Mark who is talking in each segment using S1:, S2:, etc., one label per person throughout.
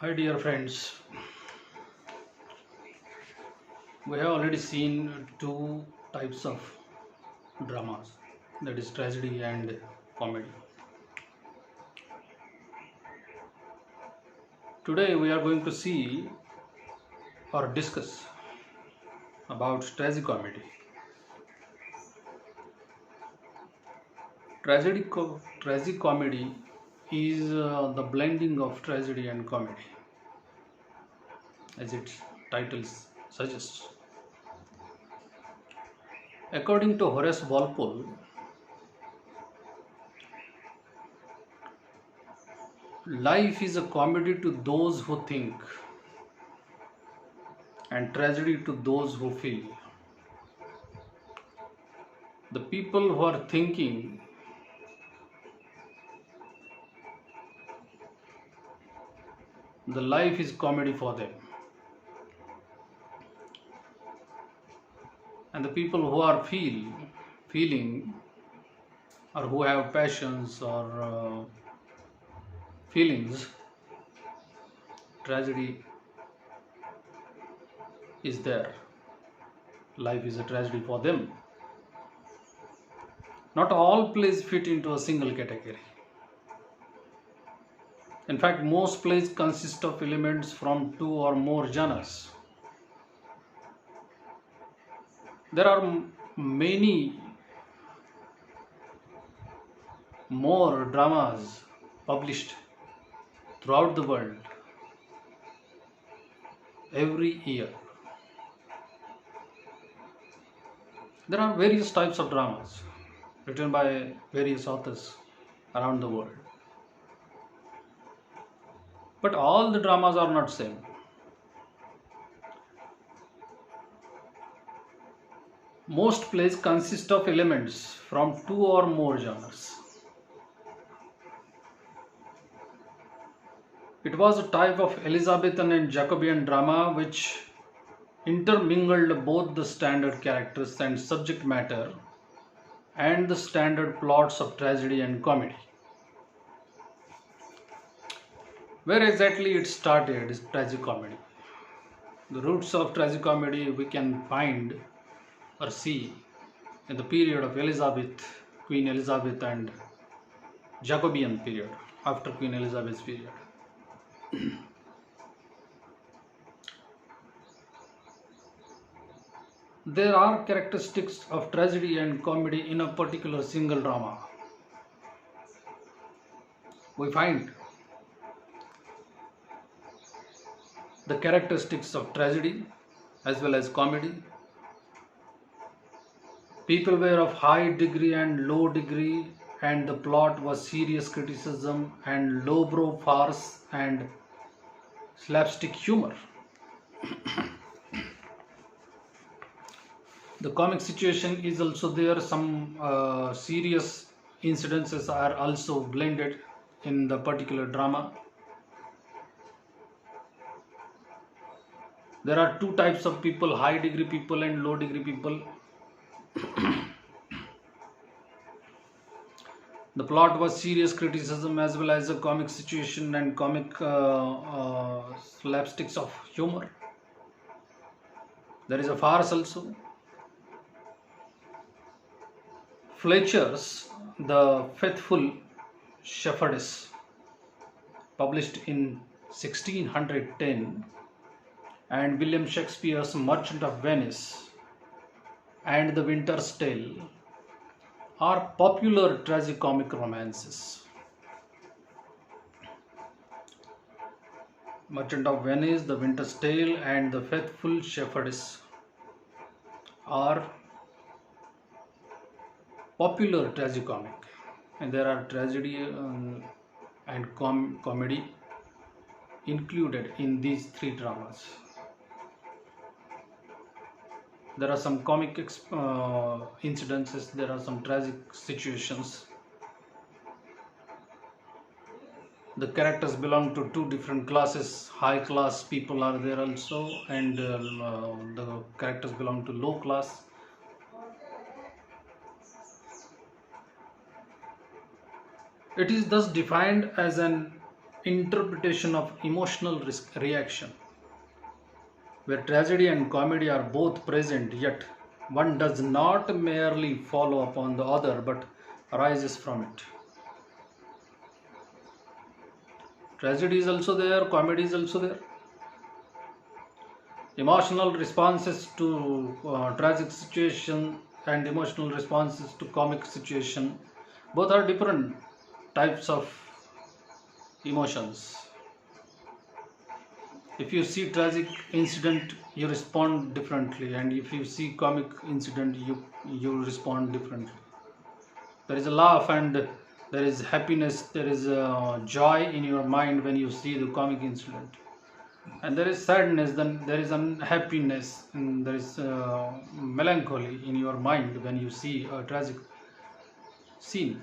S1: Hi, dear friends. We have already seen two types of dramas, that is, tragedy and comedy. Today, we are going to see or discuss about tragicomedy. Tragicomedy is the blending of tragedy and comedy, as its title suggests. According to Horace Walpole, life is a comedy to those who think and tragedy to those who feel. The people who are thinking, the life is comedy for them, and the people who are feeling, or who have passions or feelings, tragedy is there. Life is a tragedy for them. Not all plays fit into a single category. In fact, most plays consist of elements from two or more genres. There are many more dramas published throughout the world every year. There are various types of dramas written by various authors around the world. But all the dramas are not same. Most plays consist of elements from two or more genres. It was a type of Elizabethan and Jacobean drama which intermingled both the standard characters and subject matter and the standard plots of tragedy and comedy. Where exactly it started is tragicomedy. The roots of tragicomedy we can find or see in the period of Elizabeth, Queen Elizabeth, and Jacobean period, after Queen Elizabeth's period. There are characteristics of tragedy and comedy in a particular single drama. We find the characteristics of tragedy as well as comedy. People were of high degree and low degree, and the plot was serious criticism and lowbrow farce and slapstick humor. The comic situation is also there. Some serious incidences are also blended in the particular drama. There are two types of people: high degree people and low degree people. The plot was serious criticism as well as a comic situation and comic slapsticks of humor. There is a farce also. Fletcher's The Faithful Shepherdess, published in 1610, and William Shakespeare's Merchant of Venice and The Winter's Tale are popular tragicomic romances. Merchant of Venice, The Winter's Tale, and The Faithful Shepherdess are popular tragicomic, and there are tragedy and comedy included in these three dramas. There are some comic incidences, there are some tragic situations. The characters belong to two different classes. High class people are there also, and the characters belong to low class. It is thus defined as an interpretation of emotional reaction, where tragedy and comedy are both present, yet one does not merely follow upon the other but arises from it. Tragedy is also there, comedy is also there. Emotional responses to tragic situation and emotional responses to comic situation, both are different types of emotions. If you see tragic incident, you respond differently, and if you see comic incident, you respond differently. There is a laugh and there is happiness, there is joy in your mind when you see the comic incident, and there is sadness, then there is unhappiness, and there is melancholy in your mind when you see a tragic scene.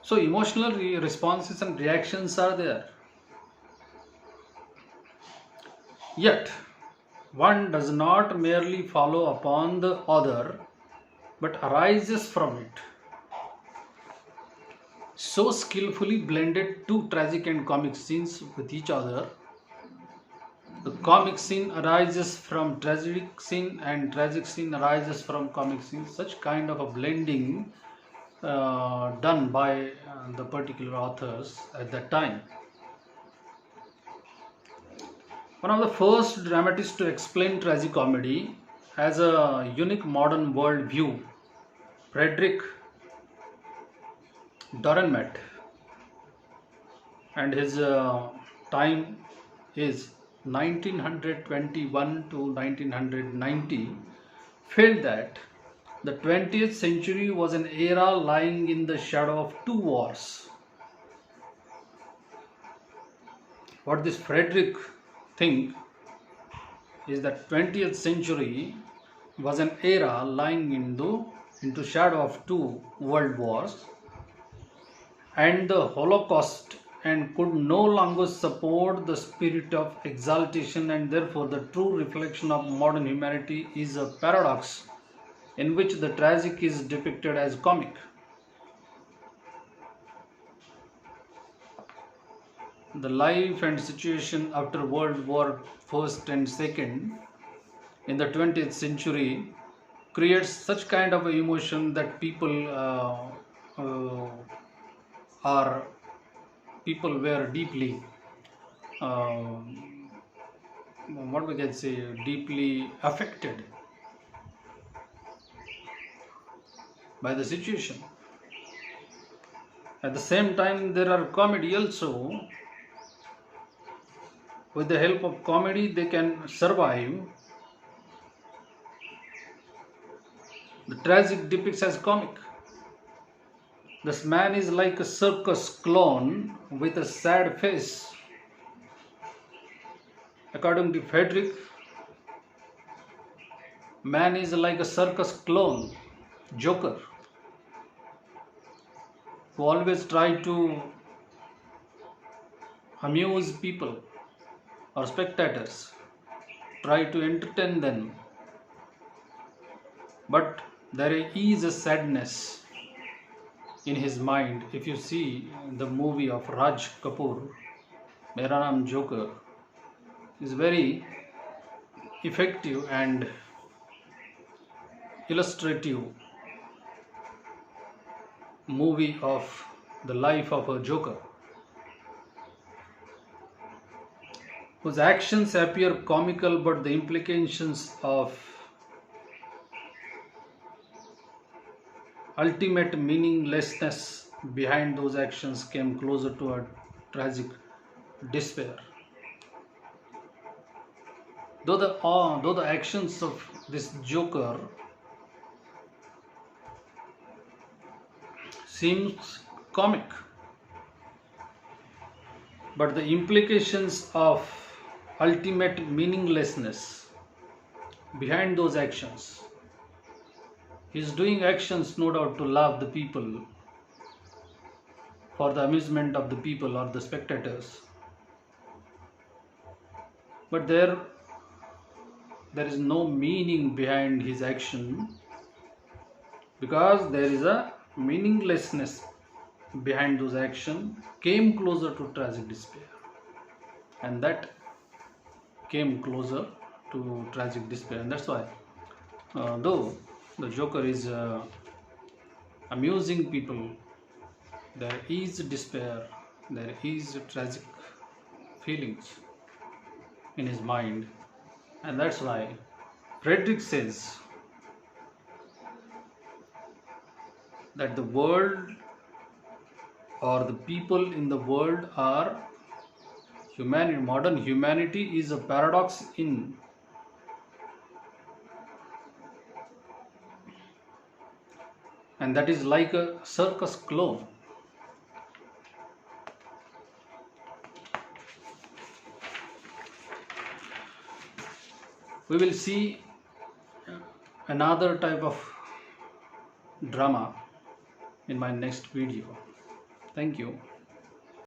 S1: So emotional responses and reactions are there, yet one does not merely follow upon the other but arises from it. So skillfully blended two tragic and comic scenes with each other. The comic scene arises from tragic scene and tragic scene arises from comic scene. Such kind of a blending done by the particular authors at that time. One of the first dramatists to explain tragicomedy as a unique modern world view, Frederick Dürrenmatt, and his time is 1921 to 1990, felt that the 20th century was an era lying in the shadow of two wars. What this Frederick think is that 20th century was an era lying into shadow of two world wars and the Holocaust, and could no longer support the spirit of exaltation, and therefore the true reflection of modern humanity is a paradox in which the tragic is depicted as comic. The life and situation after World War First and Second in the 20th century creates such kind of emotion that are people were deeply what we can say, deeply affected by the situation. At the same time, there are comedy also. With the help of comedy, they can survive. The tragic depicts as comic. This man is like a circus clown with a sad face. According to Frederick, man is like a circus clown, joker, who always try to amuse people or spectators, try to entertain them. But there is a sadness in his mind. If you see the movie of Raj Kapoor, Mera Naam Joker, is very effective and illustrative movie of the life of a joker, whose actions appear comical, but the implications of ultimate meaninglessness behind those actions came closer to a tragic despair. Though the actions of this joker seems comic, but the implications of ultimate meaninglessness behind those actions. He is doing actions no doubt to love the people, for the amusement of the people or the spectators. But there is no meaning behind his action, because there is a meaninglessness behind those actions came closer to tragic despair, and that came closer to tragic despair. And that's why, though the Joker is amusing people, there is despair, there is tragic feelings in his mind. And that's why Frederick says that the world or the people in the world are humanity. Modern humanity is a paradox in, and that is like a circus clown. We will see another type of drama in my next video. Thank you.